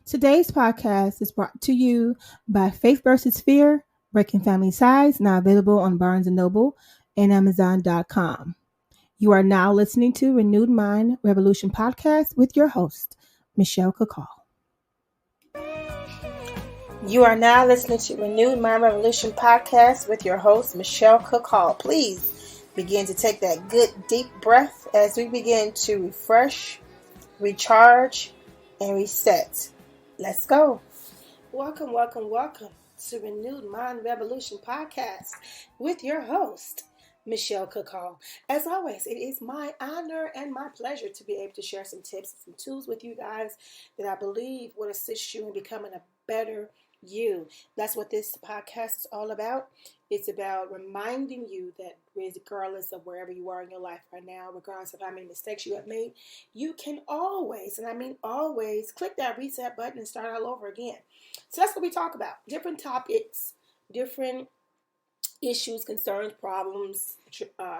Today's podcast is brought to you by Faith versus Fear, Breaking Family Ties, now available on Barnes & Noble and Amazon.com. You are now listening to Renewed Mind Revolution podcast with your host, Michelle Kakal. You are now listening to Renewed Mind Revolution podcast with your host, Michelle Kakal. Please begin to take that good deep breath as we begin to refresh, recharge, and reset. Let's go. Welcome to Renewed Mind Revolution podcast with your host, Michelle Kakal. As always, it is my honor and my pleasure to be able to share some tips and some tools with you guys that I believe will assist you in becoming a better you. That's what this podcast is all about. It's about reminding you that regardless of wherever you are in your life right now, regardless of how many mistakes you have made, you can always, and I mean always, click that reset button and start all over again. So that's what we talk about. Different topics, different issues, concerns, problems,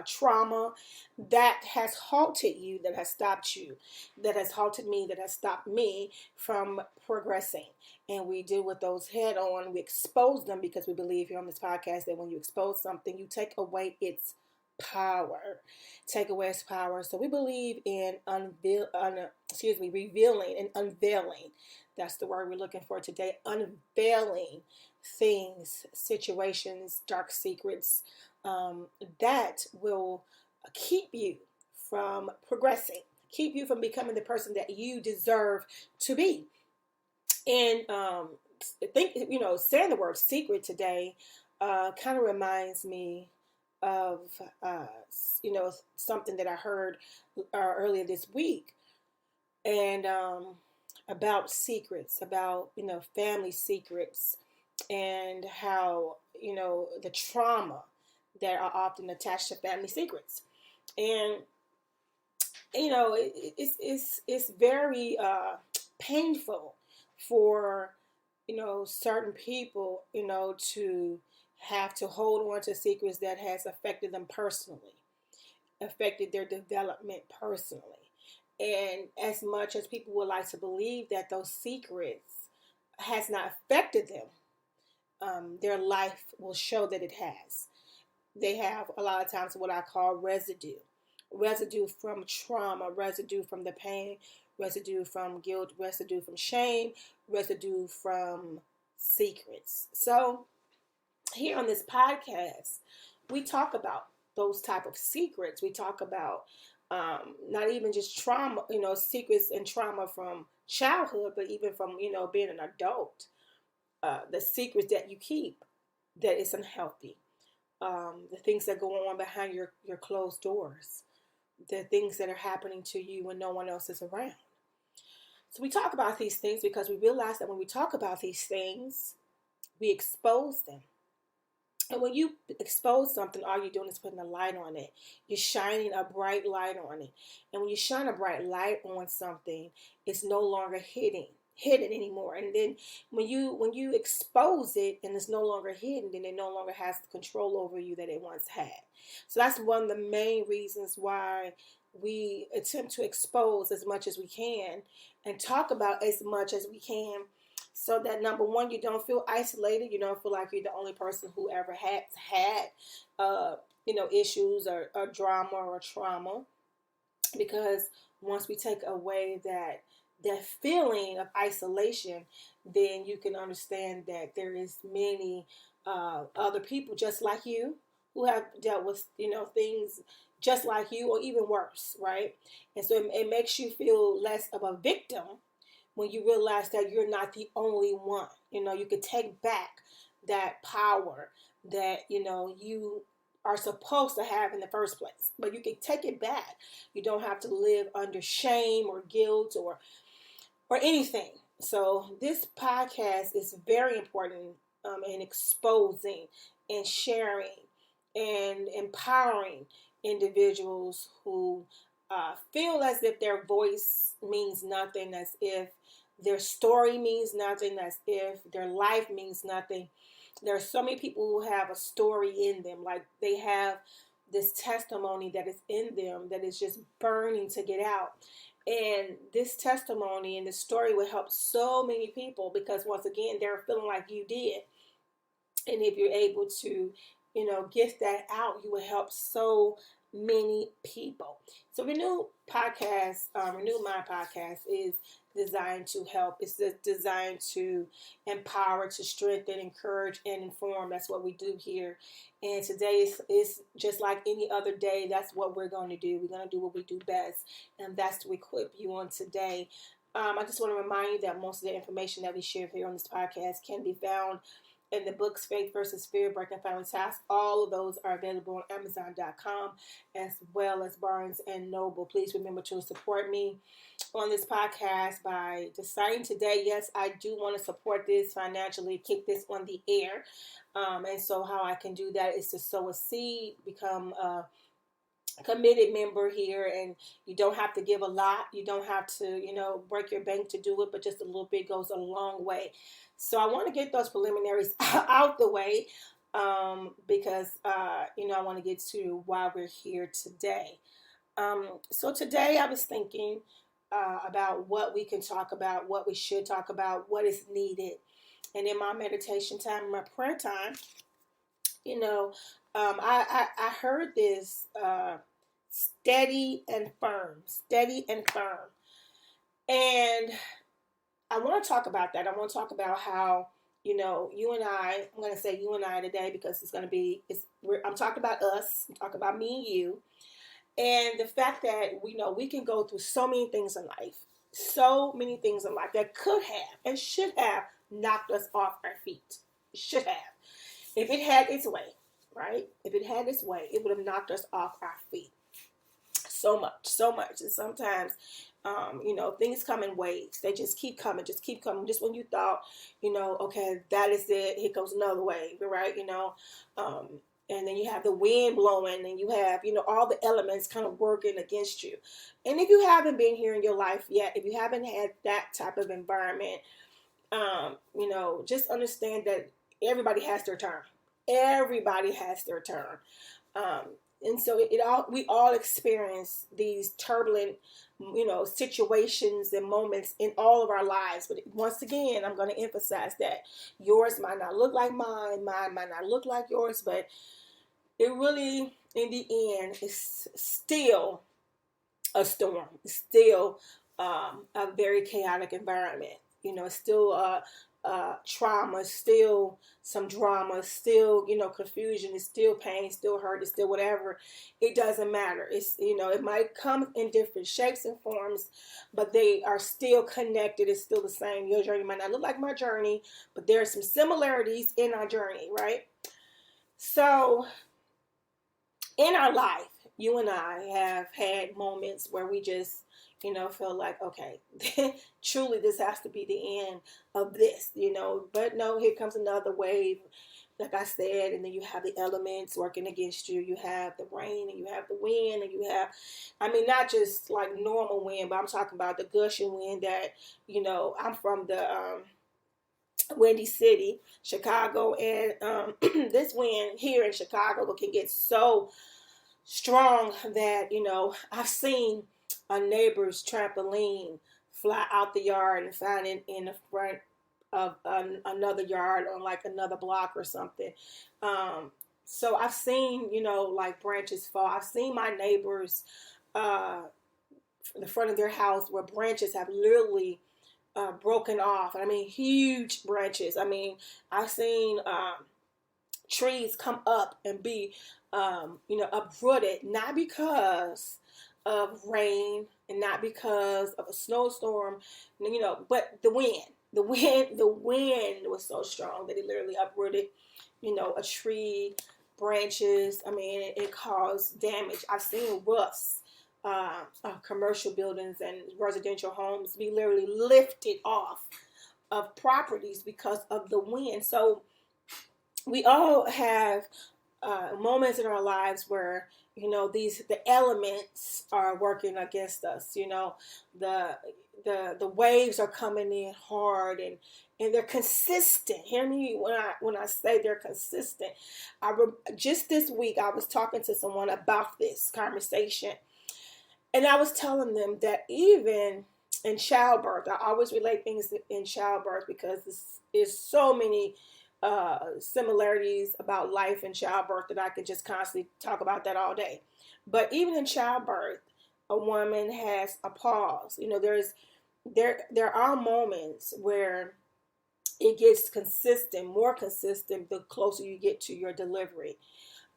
trauma that has halted you, that has stopped you, that has halted me, that has stopped me from progressing. And we deal with those head on. We expose them because we believe here on this podcast that when you expose something, you take away its power. Take away its power. So we believe in revealing and unveiling. That's the word we're looking for today. Unveiling things, situations, dark secrets that will keep you from progressing, keep you from becoming the person that you deserve to be. And saying the word secret today kind of reminds me of something that I heard earlier this week, and about secrets, about family secrets, and how the trauma that are often attached to family secrets. And it's very painful for certain people to have to hold on to secrets that has affected them personally, affected their development personally. And as much as people would like to believe that those secrets has not affected them, their life will show that it has. They have a lot of times what I call residue from trauma, residue from the pain, residue from guilt, residue from shame, residue from secrets. So here on this podcast, we talk about those type of secrets. We talk about not even just trauma, secrets and trauma from childhood, but even from being an adult. The secrets that you keep that is unhealthy, the things that go on behind your closed doors, the things that are happening to you when no one else is around. So we talk about these things because we realize that when we talk about these things, we expose them. And when you expose something, all you're doing is putting a light on it. You're shining a bright light on it. And when you shine a bright light on something, it's no longer hidden anymore. And then when you expose it and it's no longer hidden, then it no longer has the control over you that it once had. So that's one of the main reasons why we attempt to expose as much as we can and talk about as much as we can, so that number one, you don't feel isolated. You don't feel like you're the only person who ever has had issues or drama or trauma. Because once we take away that feeling of isolation, then you can understand that there is many other people just like you who have dealt with things just like you or even worse, right? And so it makes you feel less of a victim when you realize that you're not the only one. You could take back that power that you are supposed to have in the first place, but you can take it back. You don't have to live under shame or guilt or anything. So this podcast is very important in exposing and sharing and empowering individuals who feel as if their voice means nothing, as if their story means nothing, as if their life means nothing. There are so many people who have a story in them, like they have this testimony that is in them that is just burning to get out. And this testimony and this story will help so many people, because once again, they're feeling like you did. And if you're able to, get that out, you will help so many people. So Renew My Podcast is designed to help. It's designed to empower, to strengthen, encourage, and inform. That's what we do here. And today is just like any other day. That's what we're going to do. We're going to do what we do best, and that's to equip you on today. I just want to remind you that most of the information that we share here on this podcast can be found in the books Faith versus Fear, Breaking Family Ties. All of those are available on Amazon.com as well as Barnes and Noble. Please remember to support me on this podcast by deciding today, yes, I do want to support this financially, keep this on the air. And so how I can do that is to sow a seed, become a committed member here, and you don't have to give a lot. You don't have to, break your bank to do it, but just a little bit goes a long way. So I want to get those preliminaries out the way, because, I want to get to why we're here today. So today I was thinking about what we can talk about, what we should talk about, what is needed. And in my meditation time, in my prayer time, I heard this steady and firm, steady and firm. And I want to talk about that. I want to talk about how, you and I'm going to say you and I today, because I'm talking about us, I'm talking about me and you. And the fact that we can go through so many things in life that could have and should have knocked us off our feet. It should have. If it had its way, right? If it had its way, it would have knocked us off our feet. So much. And sometimes, things come in waves. They just keep coming. Just when you thought, okay, that is it. Here comes another wave, right? And then you have the wind blowing, and you have, all the elements kind of working against you. And if you haven't been here in your life yet, if you haven't had that type of environment, just understand that everybody has their turn. Everybody has their turn. And so we all experience these turbulent, situations and moments in all of our lives. But once again, I'm going to emphasize that yours might not look like mine might not look like yours, but it really, in the end, is still a storm. It's still a very chaotic environment. It's still trauma, still some drama, still, confusion, it's still pain, still hurt, it's still whatever. It doesn't matter. It's, it might come in different shapes and forms, but they are still connected. It's still the same. Your journey might not look like my journey, but there are some similarities in our journey, right? So in our life, you and I have had moments where we just, feel like, okay, truly this has to be the end of this, but no, here comes another wave, like I said, and then you have the elements working against you. You have the rain, and you have the wind, and you have, not just like normal wind, but I'm talking about the gushing wind that, I'm from the Windy City, Chicago, and this wind here in Chicago can get so strong that, I've seen a neighbor's trampoline fly out the yard and find it in the front of another yard on like another block or something. So I've seen, like branches fall. I've seen my neighbors, the front of their house where branches have literally broken off. Huge branches. I've seen trees come up and be, uprooted, not because of rain and not because of a snowstorm, but the wind. The wind was so strong that it literally uprooted, a tree, branches. It caused damage. I've seen roofs, commercial buildings and residential homes be literally lifted off of properties because of the wind. So we all have moments in our lives where the elements are working against us. The waves are coming in hard, and they're consistent. Hear me when I say they're consistent. Just this week I was talking to someone about this conversation, And I was telling them that even in childbirth, I always relate things in childbirth because there's so many similarities about life and childbirth that I could just constantly talk about that all day. But even in childbirth, a woman has a pause. There are moments where it gets consistent, more consistent, the closer you get to your delivery.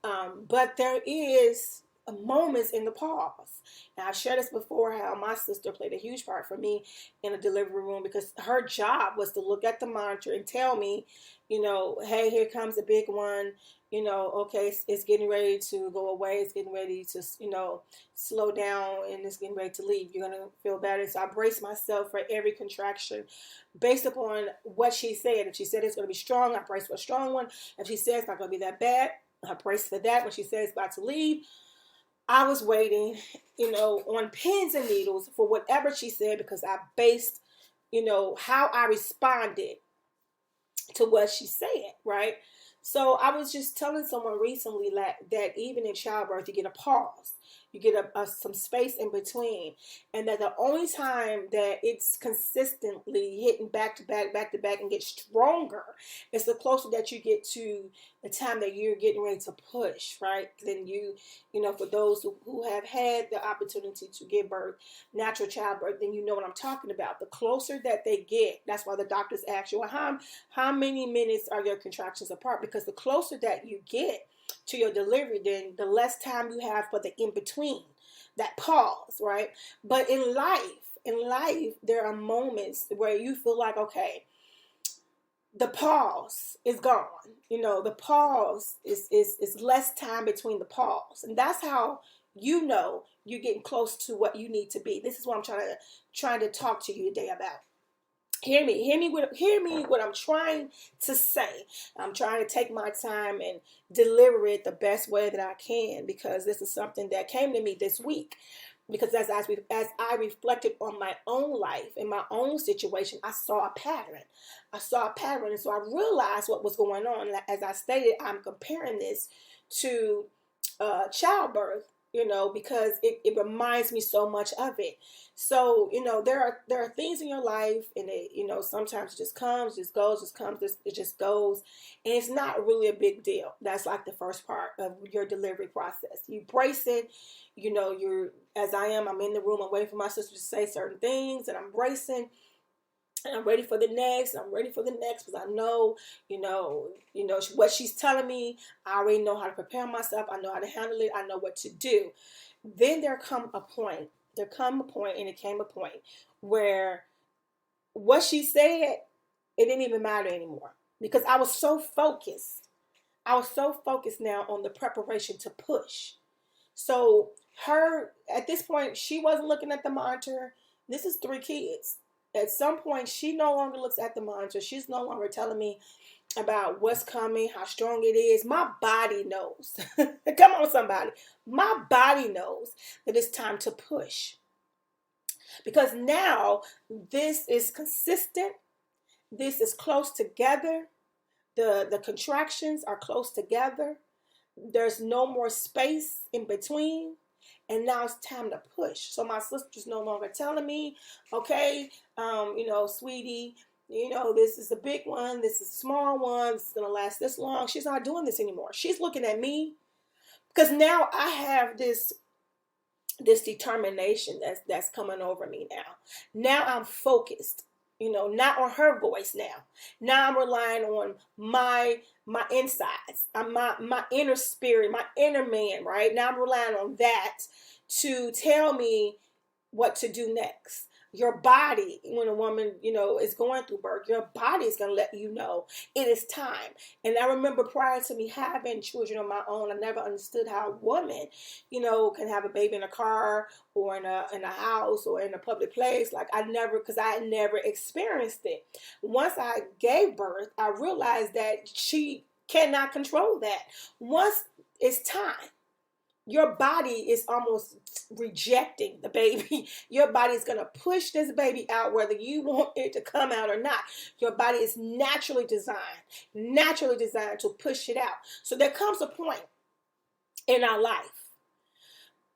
But there is moments in the pause. And I shared this before how my sister played a huge part for me in a delivery room because her job was to look at the monitor and tell me, hey, here comes a big one. Okay, it's getting ready to go away. It's getting ready to, slow down and it's getting ready to leave. You're going to feel better. So I brace myself for every contraction based upon what she said. If she said it's going to be strong, I brace for a strong one. If she said it's not going to be that bad, I brace for that. When she said it's about to leave, I was waiting, on pins and needles for whatever she said because I based, how I responded to what she said, right? So I was just telling someone recently that even in childbirth, you get a pause. You get some space in between. And that the only time that it's consistently hitting back to back, and get stronger is the closer that you get to the time that you're getting ready to push, right? Then for those who have had the opportunity to give birth, natural childbirth, then you know what I'm talking about. The closer that they get, that's why the doctors ask you, well, how many minutes are your contractions apart? Because the closer that you get to your delivery, then the less time you have for the in-between, that pause, right? But in life, there are moments where you feel like, okay, the pause is gone. The pause is less time between the pause. And that's how you're getting close to what you need to be. This is what I'm trying to talk to you today about. Hear me what I'm trying to say. I'm trying to take my time and deliver it the best way that I can because this is something that came to me this week. Because as I reflected on my own life and my own situation, I saw a pattern. And so I realized what was going on. As I stated, I'm comparing this to childbirth, because it reminds me so much of it. So, there are things in your life and it, sometimes it just comes, just goes, just comes, it just goes. And it's not really a big deal. That's like the first part of your delivery process. You brace it, as I'm in the room, I'm waiting for my sister to say certain things and I'm bracing. And I'm ready for the next. Because I know, what she's telling me. I already know how to prepare myself. I know how to handle it. I know what to do. Then there came a point, where what she said, it didn't even matter anymore. Because I was so focused. Now on the preparation to push. So at this point, she wasn't looking at the monitor. This is 3 kids. At some point, she no longer looks at the monitor. She's no longer telling me about what's coming, how strong it is. My body knows. Come on, somebody. My body knows that it's time to push. Because now this is consistent. This is close together. The contractions are close together. There's no more space in between. And now it's time to push. So my sister's no longer telling me, okay, sweetie, this is a big one. This is a small one. This is going to last this long. She's not doing this anymore. She's looking at me because now I have this determination that's coming over me now. Now I'm focused, not on her voice now. Now I'm relying on my insides, my inner spirit, my inner man, right? Now I'm relying on that to tell me what to do next. Your body, when a woman, is going through birth, your body is going to let you know it is time. And I remember prior to me having children of my own, I never understood how a woman, can have a baby in a car or in a house or in a public place. Because I had never experienced it. Once I gave birth, I realized that she cannot control that. Once it's time, your body is almost rejecting the baby. Your body is going to push this baby out whether you want it to come out or not. Your body is naturally designed to push it out. So there comes a point in our life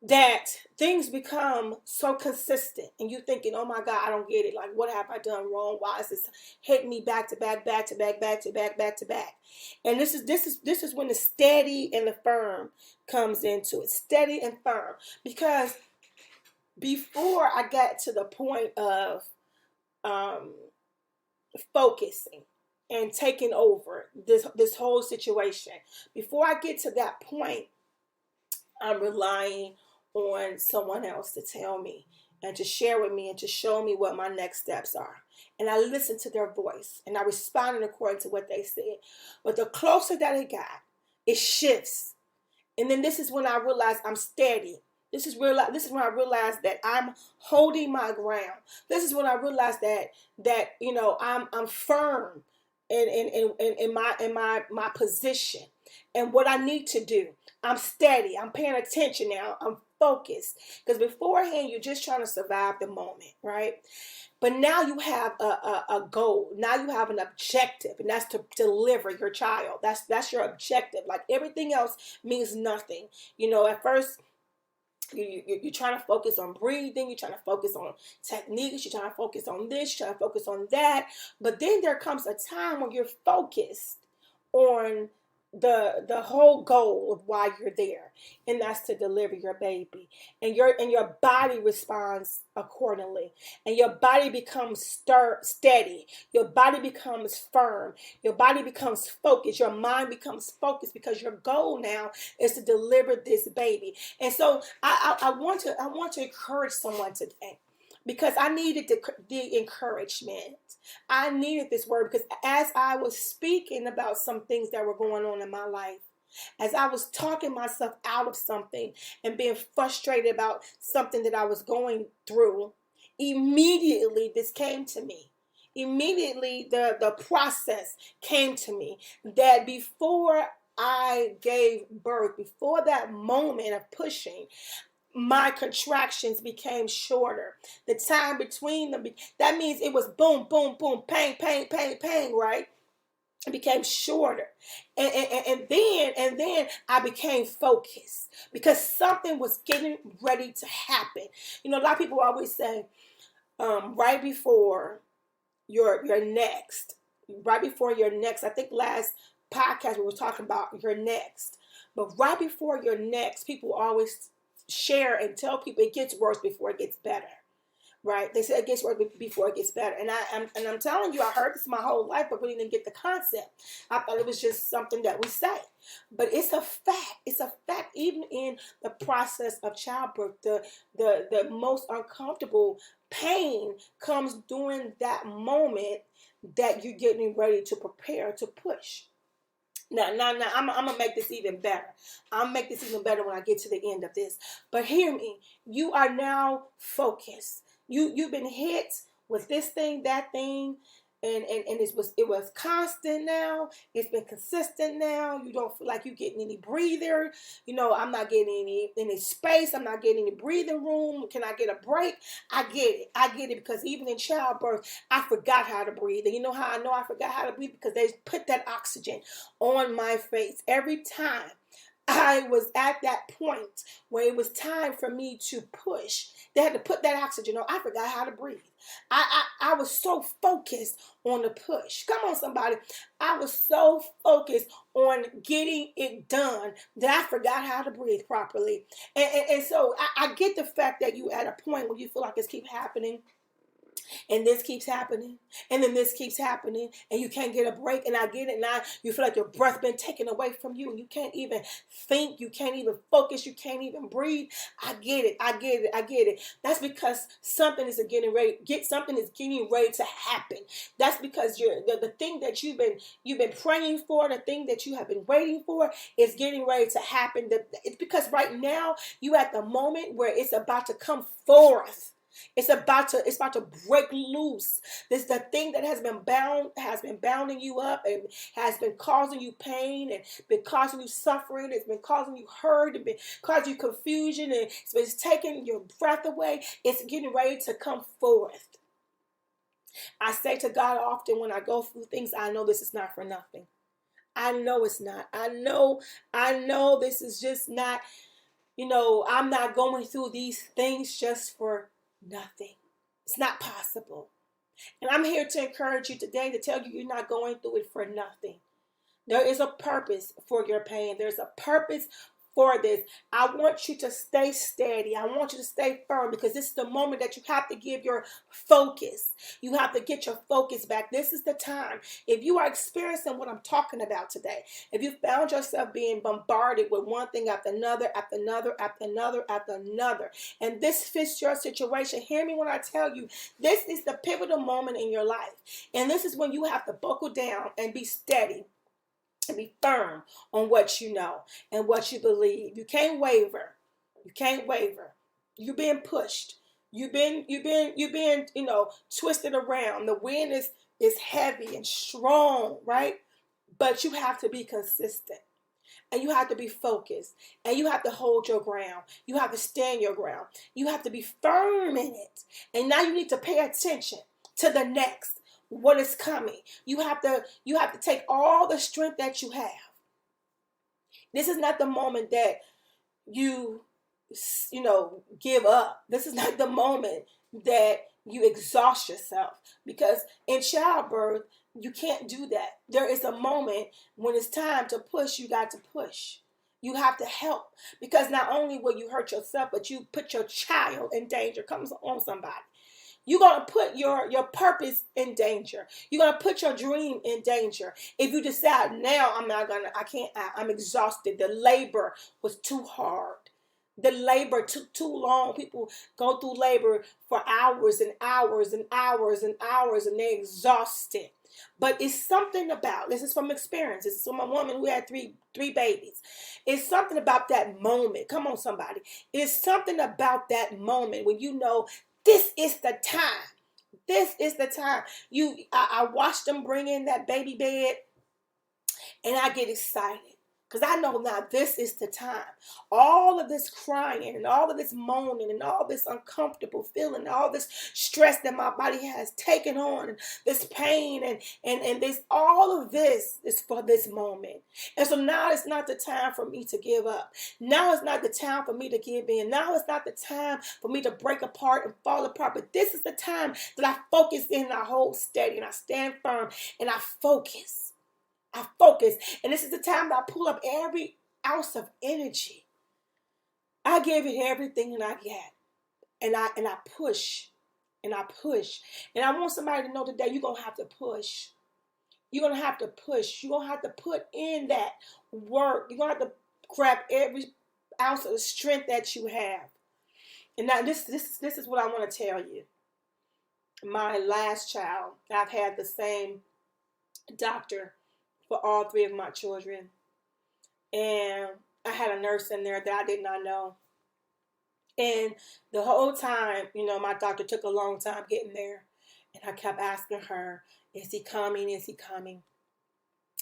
that things become so consistent and you thinking, oh my God, I don't get it. Like, what have I done wrong? Why is this hitting me back to back, back to back, back to back, back to back? And this is when the steady and the firm comes into it. Steady and firm. Because before I got to the point of um, focusing and taking over this whole situation, before I get to that point, I'm relying on someone else to tell me and to share with me and to show me what my next steps are. And I listened to their voice and I responded according to what they said. But the closer that it got, it shifts. And then this is when I realized I'm steady. This is when I realized that I'm holding my ground. This is when I realized that I'm firm in my position and what I need to do. I'm steady. I'm paying attention now. I'm focused. Because beforehand, you're just trying to survive the moment, right? But now you have a goal. Now you have an objective, and that's to deliver your child. That's your objective. Like everything else means nothing. At first you're trying to focus on breathing, you're trying to focus on techniques, you're trying to focus on this, you're trying to focus on that. But then there comes a time when you're focused on the whole goal of why you're there, and that's to deliver your baby. And your body responds accordingly, and your body becomes steady, your body becomes firm, your body becomes focused, your mind becomes focused, because your goal now is to deliver this baby. And so I want to encourage someone today, because I needed the encouragement. I needed this word, because as I was speaking about some things that were going on in my life, as I was talking myself out of something and being frustrated about something that I was going through, immediately this came to me. Immediately the process came to me that before I gave birth, before that moment of pushing, my contractions became shorter. The time between them, that means it was boom, boom, boom, pang, pang, pang, pang, right? It became shorter. And then I became focused, because something was getting ready to happen. A lot of people always say, right before your next, right before your next. I think last podcast we were talking about your next. But right before your next, people always share and tell people it gets worse before it gets better. Right? They say it gets worse before it gets better. And I'm telling you, I heard this my whole life, but really didn't get the concept. I thought it was just something that we say. But it's a fact. It's a fact. Even in the process of childbirth, the most uncomfortable pain comes during that moment that you're getting ready to prepare to push. Now, I'm gonna make this even better. I'll make this even better when I get to the end of this. But hear me. You are now focused. You've been hit with this thing, that thing, and it was constant now. It's been consistent now. You don't feel like you're getting any breather. I'm not getting any space. I'm not getting any breathing room. Can I get a break? I get it. I get it, because even in childbirth, I forgot how to breathe. And you know how I know I forgot how to breathe? Because they put that oxygen on my face every time I was at that point where it was time for me to push. They had to put that oxygen on. I forgot how to breathe. I was so focused on the push. Come on, somebody. I was so focused on getting it done that I forgot how to breathe properly. And so I get the fact that you at a point where you feel like this keep happening, and this keeps happening, and then this keeps happening, and you can't get a break. And I get it now. You feel like your breath been taken away from you, and you can't even think, you can't even focus, you can't even breathe. I get it. I get it. I get it. That's because something is getting ready to happen. That's because the thing that you've been praying for, the thing that you have been waiting for, is getting ready to happen. It's because right now you at the moment where it's about to come forth. It's about to break loose. This the thing that has been bounding you up and has been causing you pain and been causing you suffering. It's been causing you hurt and been causing you confusion, and it's been taking your breath away. It's getting ready to come forth. I say to God often when I go through things, I know this is not for nothing. I know it's not. I know this is just not I'm not going through these things just for nothing. It's not possible. And I'm here to encourage you today to tell you you're not going through it for nothing. There is a purpose for your pain. There's a purpose for this. I want you to stay steady. I want you to stay firm, because this is the moment that you have to give your focus. You have to get your focus back. This is the time. If you are experiencing what I'm talking about today, if you found yourself being bombarded with one thing after another, after another, after another, after another, and this fits your situation, hear me when I tell you, this is the pivotal moment in your life. And this is when you have to buckle down and be steady and be firm on what you know and what you believe. You can't waver. You can't waver. You're being pushed. You've been, twisted around. The wind is heavy and strong, right? But you have to be consistent. And you have to be focused. And you have to hold your ground. You have to stand your ground. You have to be firm in it. And now you need to pay attention to the next, what is coming. You have to take all the strength that you have. This is not the moment that you give up. This is not the moment that you exhaust yourself, because in childbirth you can't do that. There is a moment when it's time to push. You got to push. You have to help, because not only will you hurt yourself, but you put your child in danger. Come on, somebody. You're going to put your purpose in danger. You're going to put your dream in danger. If you decide now, I'm exhausted. The labor was too hard. The labor took too long. People go through labor for hours and hours and hours and hours, and they're exhausted. But it's something about, this is from experience. This is from a woman who had three babies. It's something about that moment. Come on, somebody. It's something about that moment when you know, this is the time. This is the time. I watched them bring in that baby bed, and I get excited, because I know now this is the time. All of this crying and all of this moaning and all this uncomfortable feeling, all this stress that my body has taken on, and this pain and this, all of this is for this moment. And so now it's not the time for me to give up. Now it's not the time for me to give in. Now it's not the time for me to break apart and fall apart. But this is the time that I focus in, and I hold steady, and I stand firm, and I focus. And this is the time that I pull up every ounce of energy. I give it everything that I get. And I push. And I push. And I want somebody to know today, you're going to have to push. You're going to have to push. You're going to have to put in that work. You're going to have to grab every ounce of the strength that you have. And now this is what I want to tell you. My last child, I've had the same doctor for all three of my children. And I had a nurse in there that I did not know. And the whole time, my doctor took a long time getting there. And I kept asking her, is he coming? Is he coming?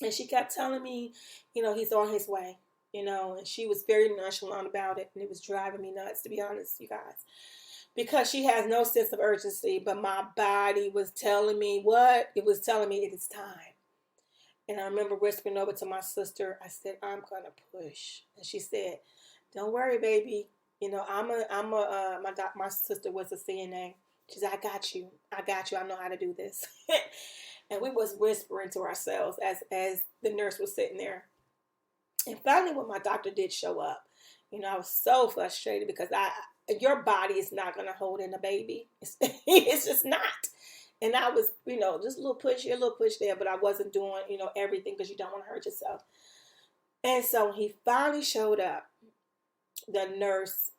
And she kept telling me, he's on his way. And she was very nonchalant about it. And it was driving me nuts, to be honest, you guys. Because she has no sense of urgency. But my body was telling me what? It was telling me it is time. And I remember whispering over to my sister. I said, I'm going to push. And she said, don't worry, baby. My sister was a CNA. She said, I got you. I know how to do this. And we was whispering to ourselves as the nurse was sitting there. And finally, when my doctor did show up, I was so frustrated, because your body is not going to hold in a baby. It's just not. And I was, just a little push here, a little push there, but I wasn't doing, everything, because you don't want to hurt yourself. And so when he finally showed up, the nurse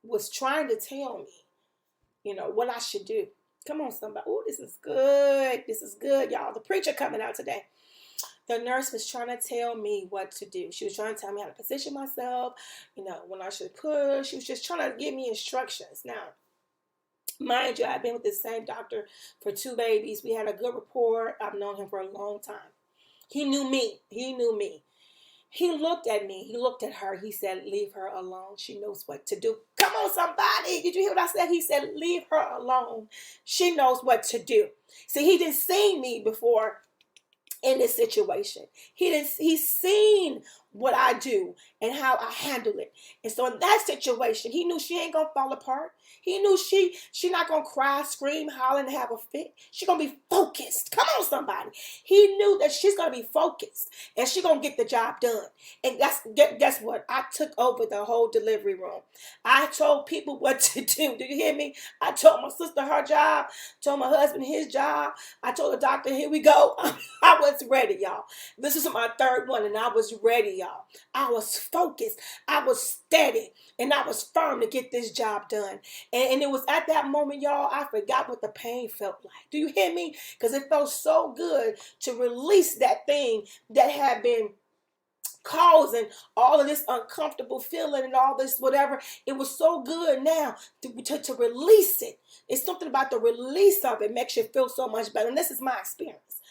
was trying to tell me, what I should do. Come on, somebody. Oh, this is good. This is good, y'all. The preacher coming out today. The nurse was trying to tell me what to do. She was trying to tell me how to position myself, when I should push. She was just trying to give me instructions. Now, mind you, I've been with this same doctor for 2 babies. We had a good rapport. I've known him for a long time. He knew me. He looked at me. He looked at her. He said, leave her alone. She knows what to do. Come on, somebody. Did you hear what I said? He said, leave her alone. She knows what to do. See, he didn't see me before in this situation. He's seen what I do and how I handle it. And so in that situation, he knew she ain't gonna fall apart. He knew she not gonna cry, scream, holler, and have a fit. She gonna be focused. Come on, somebody. He knew that she's gonna be focused and she gonna get the job done. And guess what? I took over the whole delivery room. I told people what to do. Do you hear me? I told my sister her job, told my husband his job. I told the doctor, here we go. I was ready, y'all. This is my third one, and I was ready, y'all. I was focused. I was steady, and I was firm to get this job done. And it was at that moment, y'all, I forgot what the pain felt like. Do you hear me? Because it felt so good to release that thing that had been causing all of this uncomfortable feeling and all this whatever. It was so good now to release it. It's something about the release of it makes you feel so much better. And this is my experience.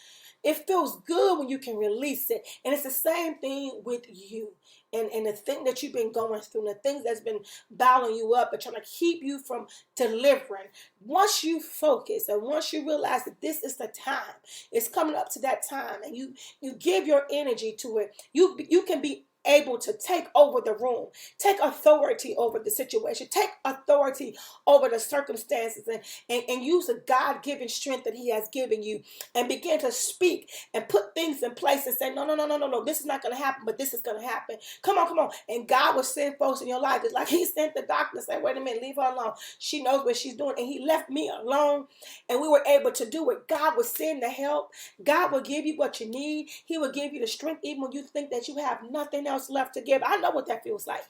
It feels good when you can release it. And it's the same thing with you. And the thing that you've been going through, and the things that's been bottling you up and trying to keep you from delivering. Once you focus and once you realize that this is the time, it's coming up to that time, and you give your energy to it, you can be able to take over the room, take authority over the situation, take authority over the circumstances, and use the God-given strength that he has given you, and begin to speak and put things in place and say, no, this is not going to happen, but this is going to happen. Come on. And God will send folks in your life. It's like he sent the doctor to say, wait a minute, leave her alone. She knows what she's doing. And he left me alone, and we were able to do it. God will send the help. God will give you what you need. He will give you the strength even when you think that you have nothing else left to give. I know what that feels like.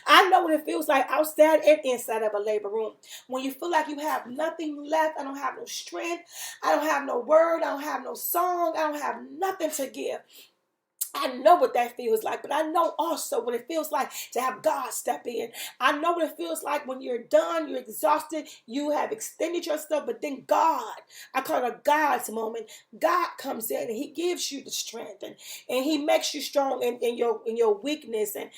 I know what it feels like outside and inside of a labor room. When you feel like you have nothing left, I don't have no strength, I don't have no word, I don't have no song, I don't have nothing to give. I know what that feels like, but I know also what it feels like to have God step in. I know what it feels like when you're done, you're exhausted, you have extended yourself, but then God, I call it a God's moment. God comes in and he gives you the strength, and he makes you strong in your weakness, and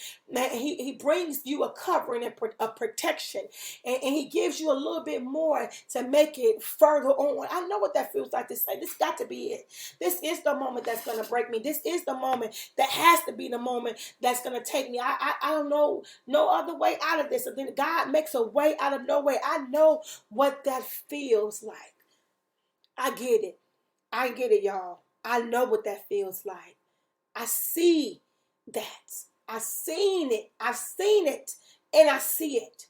he brings you a covering and a protection, and he gives you a little bit more to make it further on. I know what that feels like to say, this got to be it. This is the moment that's going to break me. This is the moment that has to be the moment that's going to take me. I don't know no other way out of this. And then God makes a way out of no way. I know what that feels like. I get it, y'all. I know what that feels like. I see that. I've seen it. And I see it.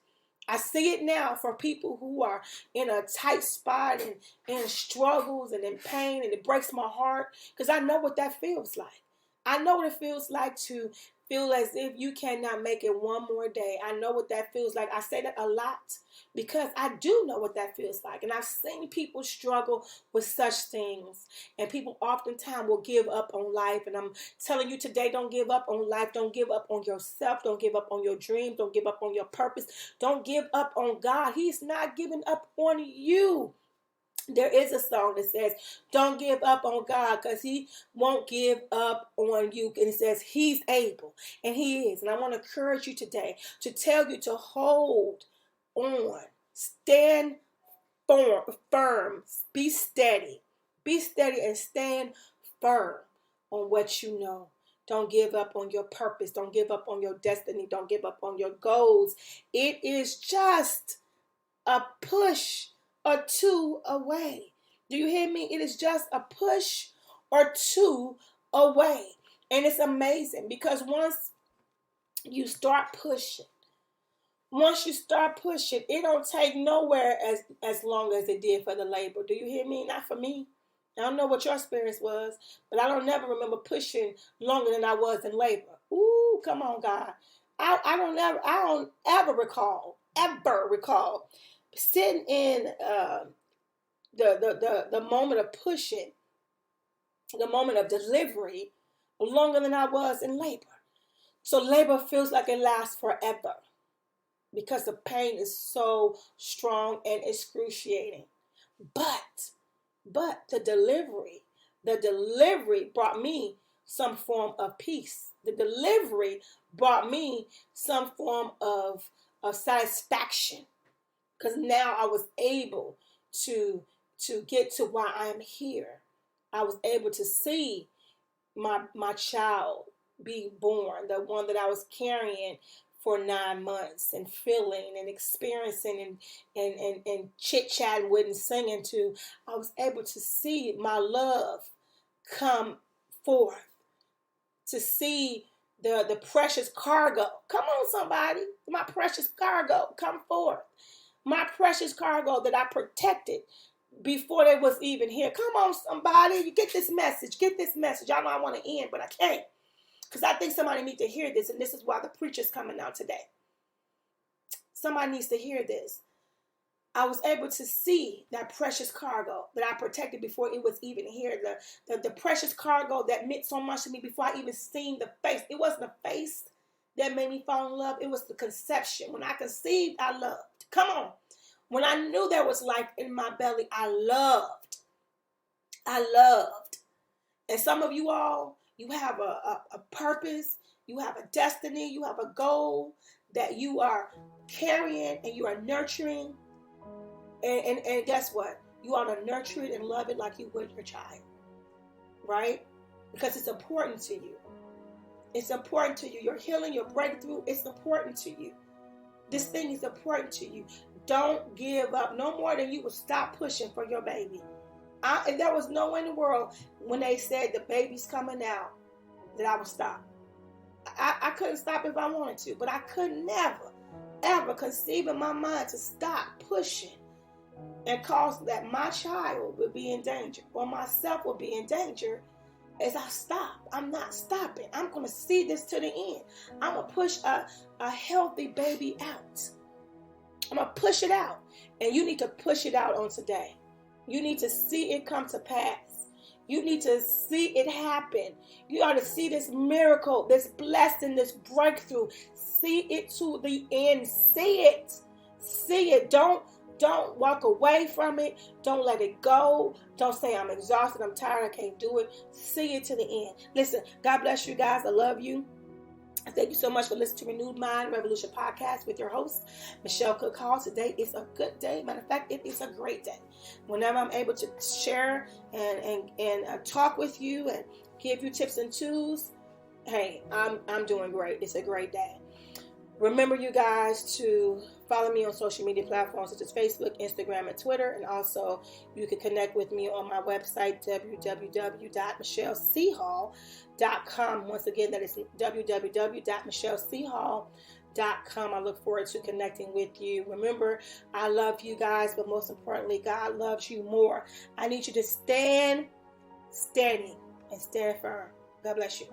I see it now for people who are in a tight spot and in struggles and in pain, and it breaks my heart because I know what that feels like. I know what it feels like to feel as if you cannot make it one more day. I know what that feels like. I say that a lot because I do know what that feels like. And I've seen people struggle with such things. And people oftentimes will give up on life. And I'm telling you today, don't give up on life. Don't give up on yourself. Don't give up on your dreams. Don't give up on your purpose. Don't give up on God. He's not giving up on you. There is a song that says, don't give up on God because he won't give up on you. And it says he's able, and he is. And I want to encourage you today to tell you to hold on, stand firm, be steady and stand firm on what you know. Don't give up on your purpose. Don't give up on your destiny. Don't give up on your goals. It is just a push or two away. Do you hear me? It is just a push or two away. And it's amazing because once you start pushing, it don't take nowhere as long as it did for the labor. Do you hear me? Not for me. I don't know what your experience was, but I don't never remember pushing longer than I was in labor. Ooh, come on, God. I don't ever recall sitting in the moment of pushing, the moment of delivery, longer than I was in labor. So labor feels like it lasts forever because the pain is so strong and excruciating. But the delivery brought me some form of peace. The delivery brought me some form of satisfaction because now I was able to get to why I am here. I was able to see my child be born, the one that I was carrying for 9 months and feeling and experiencing and chit-chatting with and singing to. I was able to see my love come forth, to see the precious cargo. Come on, somebody. My precious cargo come forth. My precious cargo that I protected before they was even here. Come on, somebody. You get this message. Get this message. Y'all know I want to end, but I can't. Because I think somebody needs to hear this, and this is why the preacher's coming out today. Somebody needs to hear this. I was able to see that precious cargo that I protected before it was even here. The precious cargo that meant so much to me before I even seen the face. It wasn't the face that made me fall in love. It was the conception. When I conceived, I loved. Come on. When I knew there was life in my belly, I loved. I loved. And some of you all, you have a purpose. You have a destiny. You have a goal that you are carrying and you are nurturing. And guess what? You ought to nurture it and love it like you would your child. Right? Because it's important to you. It's important to you. Your healing, your breakthrough, it's important to you. This thing is important to you. Don't give up. No more than you will stop pushing for your baby. If there was no one in the world when they said the baby's coming out, that I would stop. I couldn't stop if I wanted to. But I could never, ever conceive in my mind to stop pushing and cause that my child would be in danger or myself would be in danger as I stop. I'm not stopping. I'm going to see this to the end. I'm going to push a healthy baby out. I'm going to push it out. And you need to push it out on today. You need to see it come to pass. You need to see it happen. You ought to see this miracle, this blessing, this breakthrough. See it to the end. See it. See it. Don't walk away from it. Don't let it go. Don't say, I'm exhausted, I'm tired, I can't do it. See it to the end. Listen, God bless you guys. I love you. Thank you so much for listening to Renewed Mind Revolution Podcast with your host, Michelle Cook Hall. Today is a good day. Matter of fact, it is a great day. Whenever I'm able to share and talk with you and give you tips and tools, hey, I'm doing great. It's a great day. Remember, you guys, to follow me on social media platforms such as Facebook, Instagram, and Twitter. And also, you can connect with me on my website, www.michellechall.com. Once again, that is www.michellechall.com. I look forward to connecting with you. Remember, I love you guys, but most importantly, God loves you more. I need you to stand steady and stand firm. God bless you.